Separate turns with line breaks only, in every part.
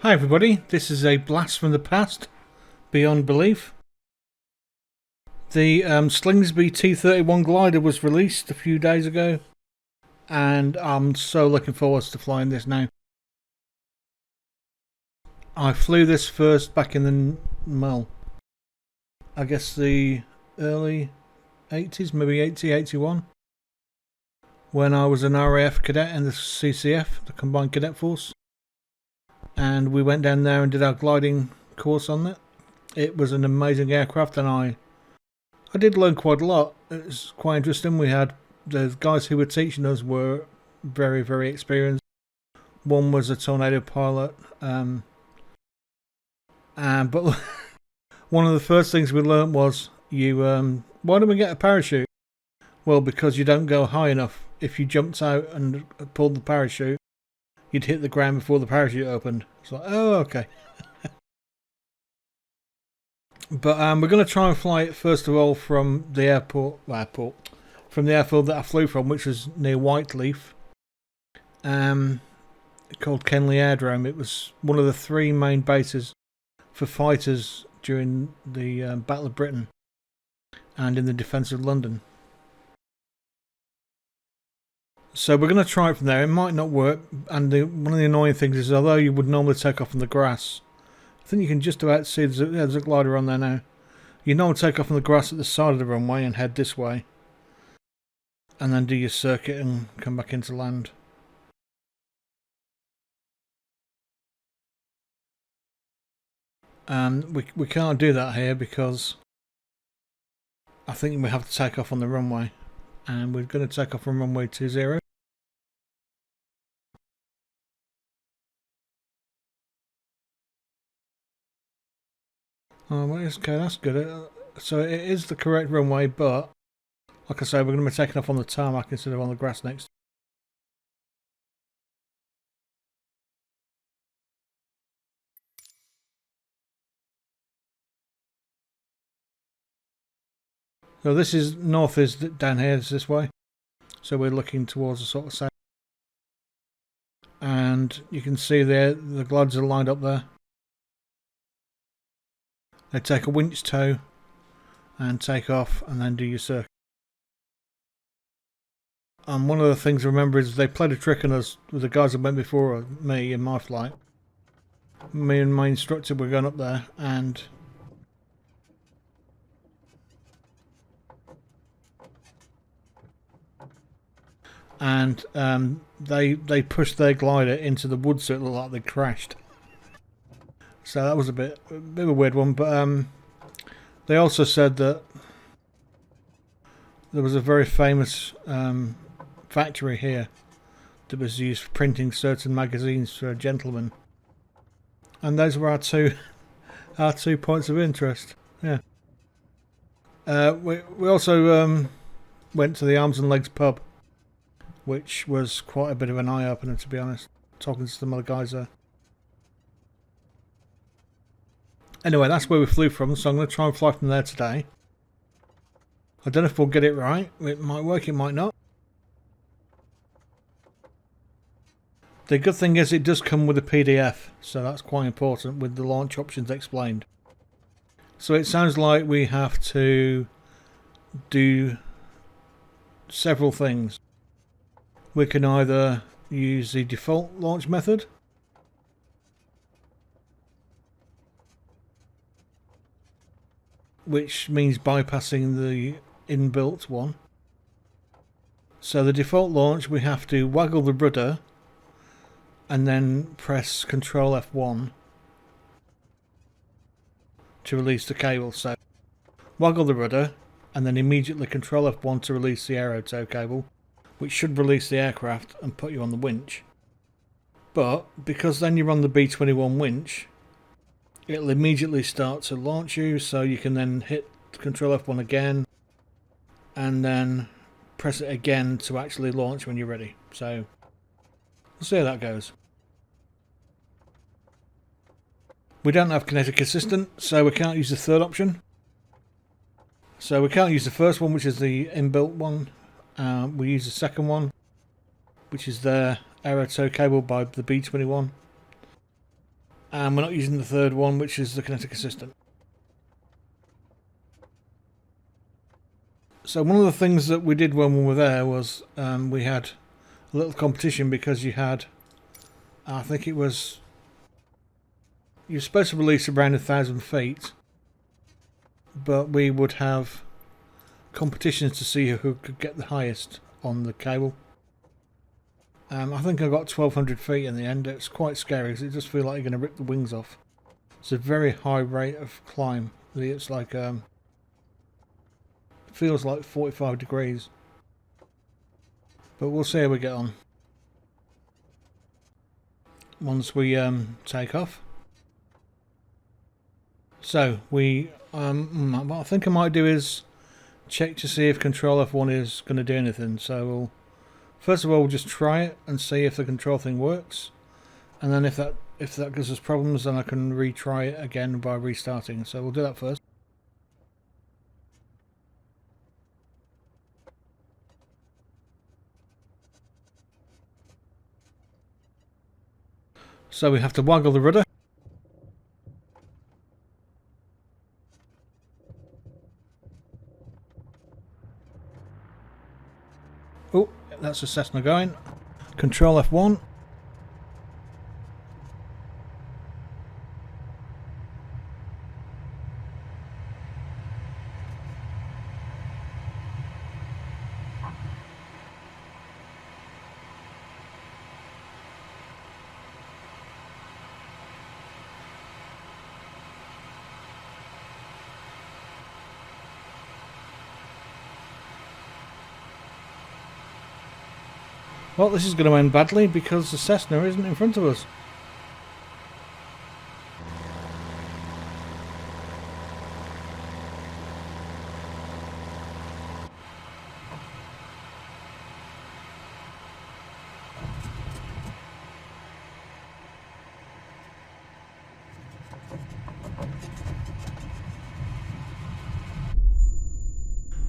Hi everybody, this is a blast from the past, beyond belief. The Slingsby T.31 Glider was released a few days ago, and I'm so looking forward to flying this now. I flew this first back in I guess the early 80s, maybe 80, 81, when I was an RAF cadet in the CCF, the Combined Cadet Force. And we went down there and did our gliding course on it. It was an amazing aircraft, and I did learn quite a lot. It was quite interesting. We had the guys who were teaching us were very, very experienced. One was a tornado pilot, but one of the first things we learned was why don't we get a parachute? Well, because you don't go high enough. If you jumped out and pulled the parachute, you'd hit the ground before the parachute opened. It's like, oh, okay. But we're going to try and fly it first of all from the from the airfield that I flew from, which was near Whiteleaf, called Kenley Airfield. It was one of the three main bases for fighters during the Battle of Britain and in the defence of London. So we're going to try it from there. It might not work, and one of the annoying things is, although you would normally take off on the grass, I think you can just about see there's a glider on there now. You normally take off on the grass at the side of the runway and head this way, and then do your circuit and come back into land. We can't do that here because I think we have to take off on the runway, and we're going to take off from runway 20. Oh, well, okay, that's good. So it is the correct runway, but like I say, we're going to be taking off on the tarmac instead of on the grass next. So this is north, is down here, is this way. So we're looking towards the sort of south. And you can see there, the gliders are lined up there. They take a winch tow and take off and then do your circuit. And one of the things to remember is they played a trick on us with the guys that went before me in my flight. Me and my instructor were going up there, and they pushed their glider into the woods so it looked like they crashed. So that was a bit of a weird one, but they also said that there was a very famous factory here that was used for printing certain magazines for gentlemen, and those were our two points of interest. Yeah. We also went to the Arms and Legs pub, which was quite a bit of an eye opener, to be honest. Talking to some other guys there. Anyway, that's where we flew from, so I'm going to try and fly from there today. I don't know if we'll get it right. It might work, it might not. The good thing is it does come with a PDF, so that's quite important with the launch options explained. So it sounds like we have to do several things. We can either use the default launch method, which means bypassing the inbuilt one. So the default launch, we have to waggle the rudder and then press Control F1 to release the cable. So waggle the rudder and then immediately Control F1 to release the aero tow cable, which should release the aircraft and put you on the winch. But because then you're on the B-21 winch, it'll immediately start to launch you, so you can then hit Control F1 again and then press it again to actually launch when you're ready. So we'll see how that goes. We don't have kinetic assistant, so we can't use the third option. So we can't use the first one, which is the inbuilt one. We use the second one, which is the aero tow cable by the B-21. And we're not using the third one, which is the kinetic assistant. So one of the things that we did when we were there was we had a little competition, because you had, I think it was, you're supposed to release around 1,000 feet, but we would have competitions to see who could get the highest on the cable. I think I got 1,200 feet in the end. It's quite scary because it just feels like you're going to rip the wings off. It's a very high rate of climb. It's like feels like 45 degrees, but we'll see how we get on once we take off. So we what I think I might do is check to see if control F1 is going to do anything. So we'll first of all we'll just try it and see if the control thing works, and then if that gives us problems, then I can retry it again by restarting. So we'll do that first. So we have to waggle the rudder. Oh, that's a Cessna going. Control F1. Well, this is going to end badly because the Cessna isn't in front of us.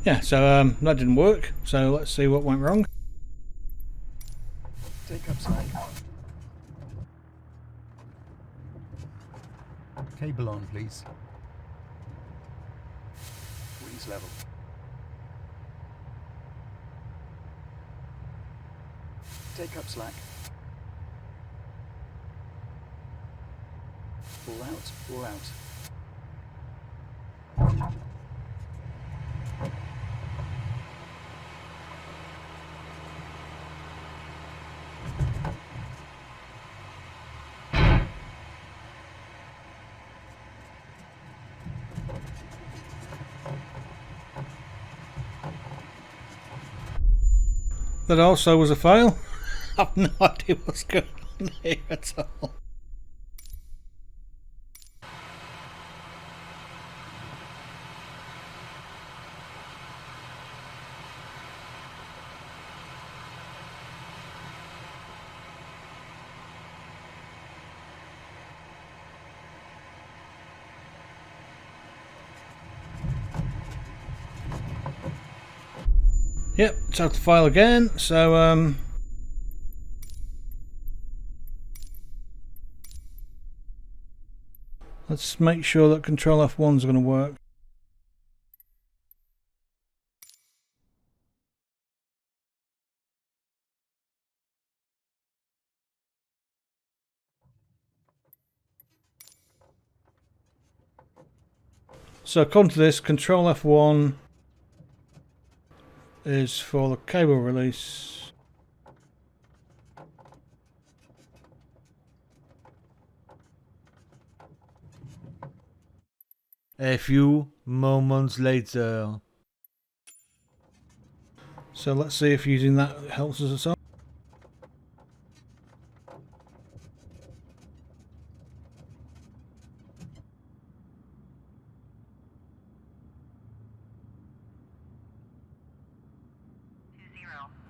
Yeah, so that didn't work. So let's see what went wrong.
Take up slack. Cable on, please. Wings level. Take up slack. All out, all out.
That also was a fail. I've no idea what's going on here at all. Yep, time to file again. So let's make sure that Control F1 is going to work. So according to this, Control F1 is for the cable release. A few moments later. So let's see if using that helps us at all.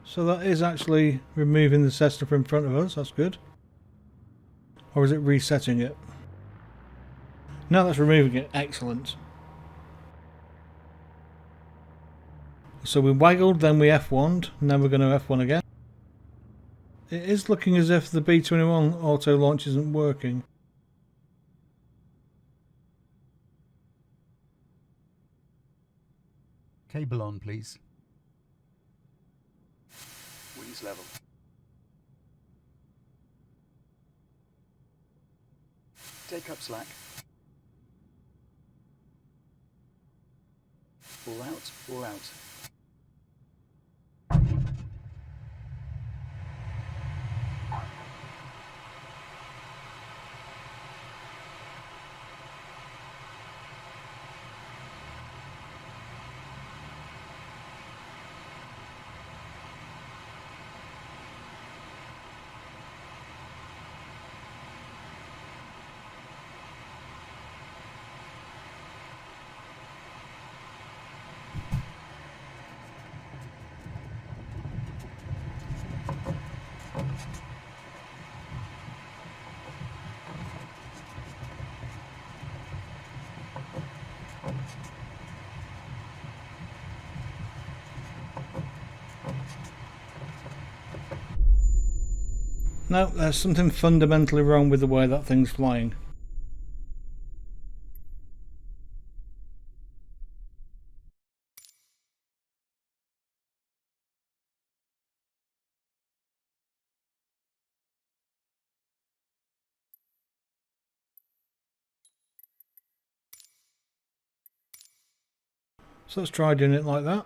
So that is actually removing the Cessna from in front of us, that's good. Or is it resetting it? No, that's removing it, excellent. So we waggled, then we F1'd, and then we're going to F1 again. It is looking as if the B-21 auto launch isn't working.
Cable on, please. Wings level. Take up slack. All out, all out.
No, there's something fundamentally wrong with the way that thing's flying. So let's try doing it like that.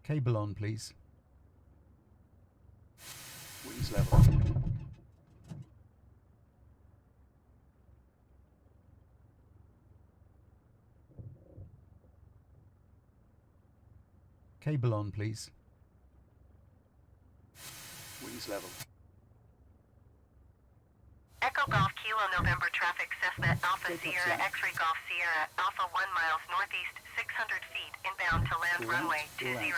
Cable on, please. Wings level. Cable on, please. Wings level.
Echo Golf Kilo November traffic Cessna Alpha Sierra X-ray Golf Sierra Alpha 1 miles northeast 600 feet inbound to land runway 20.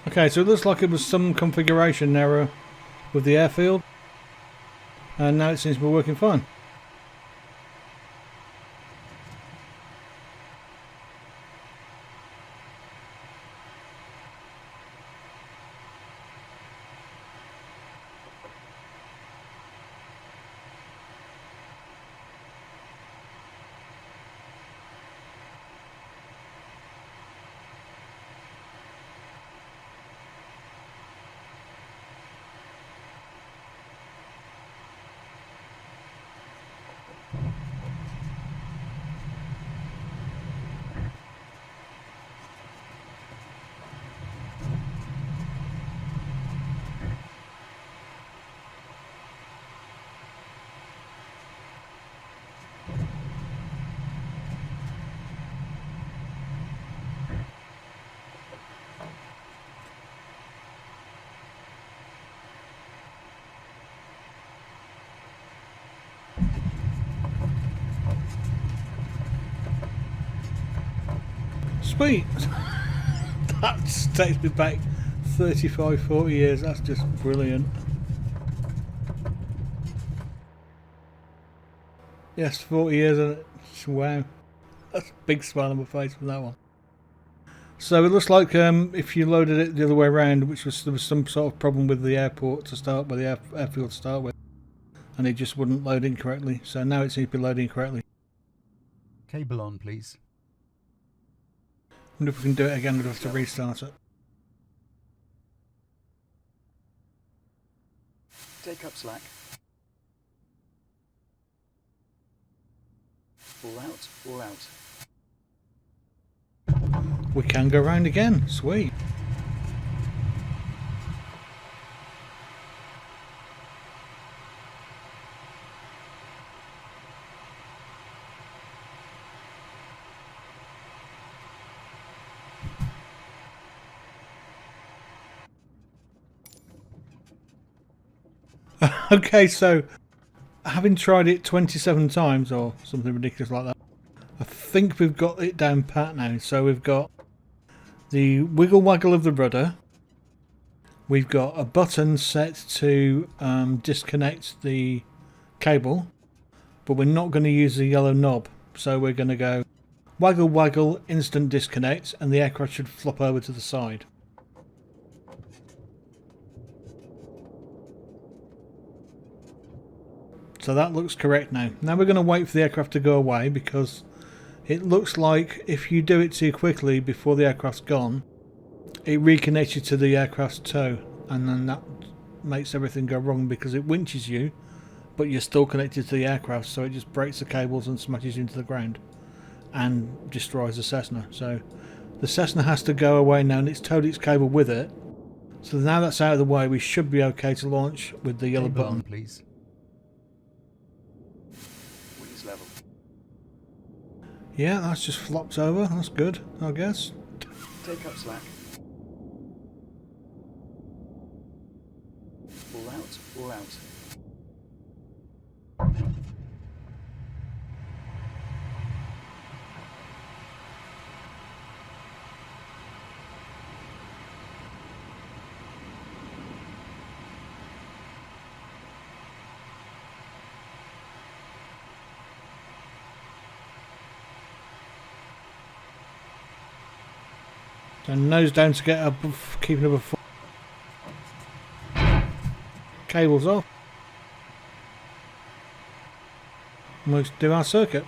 Okay, so it looks like it was some configuration error with the airfield, and now it seems to be working fine. Sweet! That takes me back 35, 40 years. That's just brilliant. Yes, 40 years, and wow. That's a big smile on my face from that one. So it looks like if you loaded it the other way around, which was there was some sort of problem with the airport to start with, the airfield to start with, and it just wouldn't load in correctly. So now it seems to be loading correctly.
Cable on, please.
I wonder if we can do it again. We'd have to restart it.
Take up slack. All out, all out.
We can go round again. Sweet. Okay, so having tried it 27 times or something ridiculous like that, I think we've got it down pat now. So we've got the wiggle waggle of the rudder. We've got a button set to disconnect the cable, but we're not going to use the yellow knob. So we're going to go waggle waggle, instant disconnect, and the aircraft should flop over to the side. So that looks correct now. Now we're going to wait for the aircraft to go away, because it looks like if you do it too quickly before the aircraft's gone, it reconnects you to the aircraft's tow, and then that makes everything go wrong because it winches you, but you're still connected to the aircraft, so it just breaks the cables and smashes you into the ground and destroys the Cessna. So the Cessna has to go away now, and it's towed its cable with it. So now that's out of the way, we should be okay to launch with the yellow
Cable
button.
on, please. Wings level.
Yeah, that's just flopped over. That's good, I guess.
Take up slack. All out, all out.
So nose down to get up, keeping above. Cables off. And we'll do our circuit.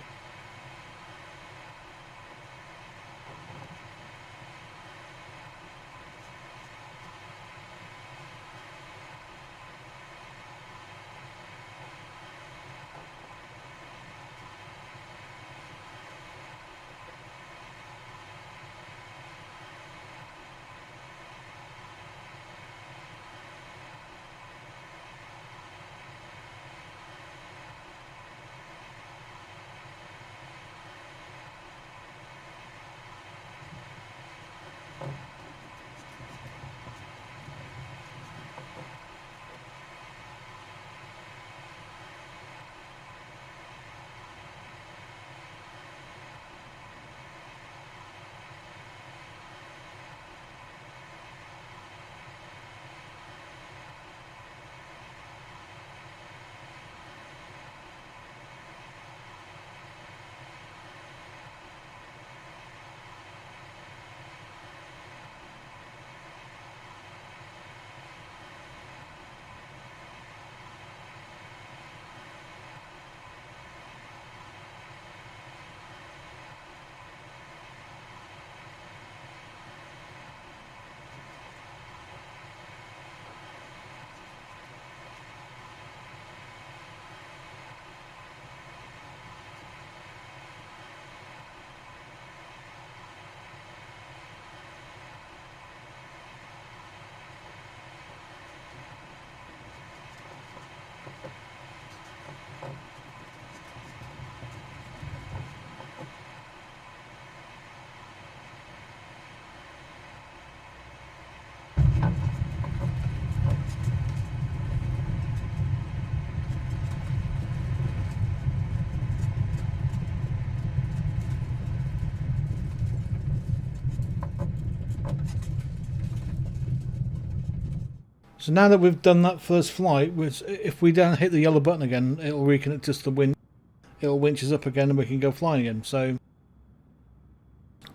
So now that we've done that first flight, which if we don't hit the yellow button again, it'll reconnect us to the winch. It'll winch us up again and we can go flying again. So,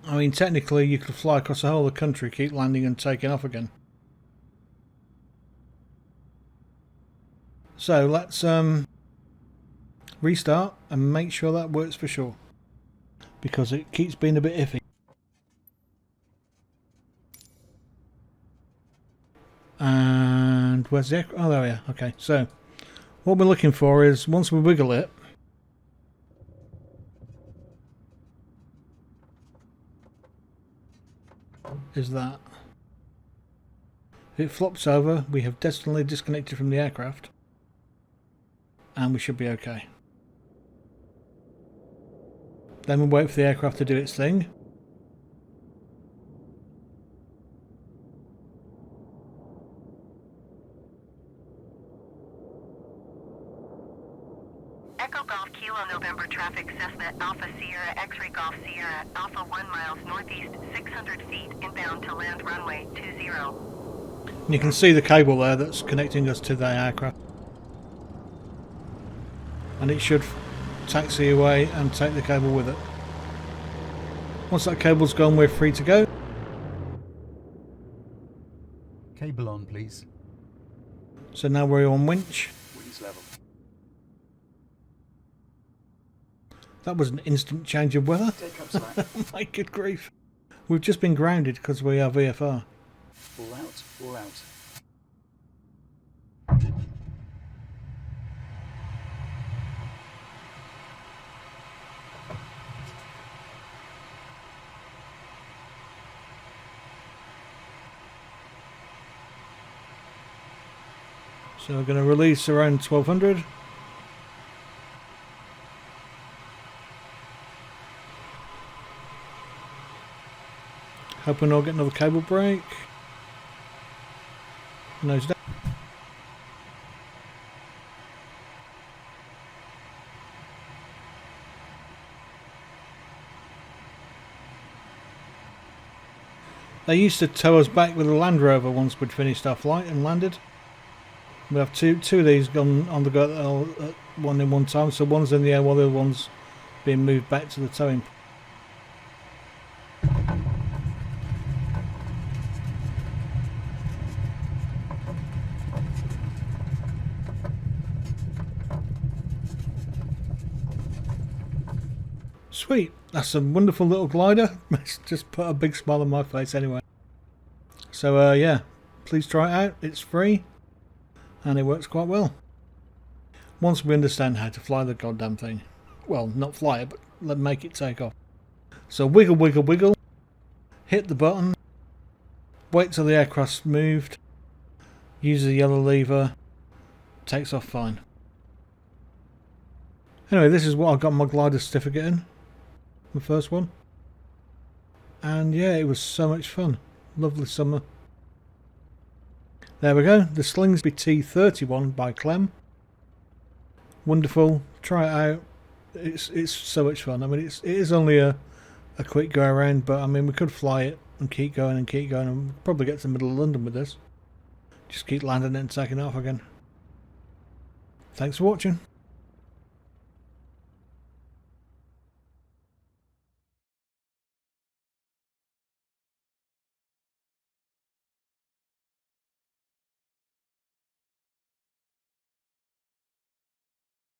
I mean, technically you could fly across the whole of the country, keep landing and taking off again. So let's restart and make sure that works for sure, because it keeps being a bit iffy. And where's the aircraft? Oh, there we are. Okay, so what we're looking for is, once we wiggle it, is that if it flops over, we have destinally disconnected from the aircraft and we should be okay. Then we wait for the aircraft to do its thing.
Echo Golf Kilo November traffic Cessna Alpha Sierra X-ray Golf Sierra Alpha 1 miles northeast 600 feet inbound to land runway 20.
And you can see the cable there that's connecting us to the aircraft. And it should taxi away and take the cable with it. Once that cable's gone, we're free to go.
Cable on, please.
So now we're on winch.
Wings level.
That was an instant change of weather.
Take up slack.
My good grief. We've just been grounded because we are VFR.
All out, all out.
So we're going to release around 1200. Hoping I'll get another cable break. Nose down. They used to tow us back with a Land Rover once we'd finished our flight and landed. We have two of these gone on the go at one time, so one's in the air while the other one's being moved back to the towing. Sweet, that's a wonderful little glider. It's just put a big smile on my face anyway. So yeah, please try it out. It's free and it works quite well. Once we understand how to fly the goddamn thing. Well, not fly it, but make it take off. So wiggle, wiggle, wiggle. Hit the button. Wait till the aircraft's moved. Use the yellow lever. Takes off fine. Anyway, this is what I got my glider certificate in. The first one. And yeah, it was so much fun. Lovely summer. There we go. The Slingsby T.31 by Klem. Wonderful. Try it out. It's so much fun. I mean, it is only a quick go around, but I mean, we could fly it and keep going and keep going, and we'd probably get to the middle of London with this. Just keep landing it and taking off again. Thanks for watching.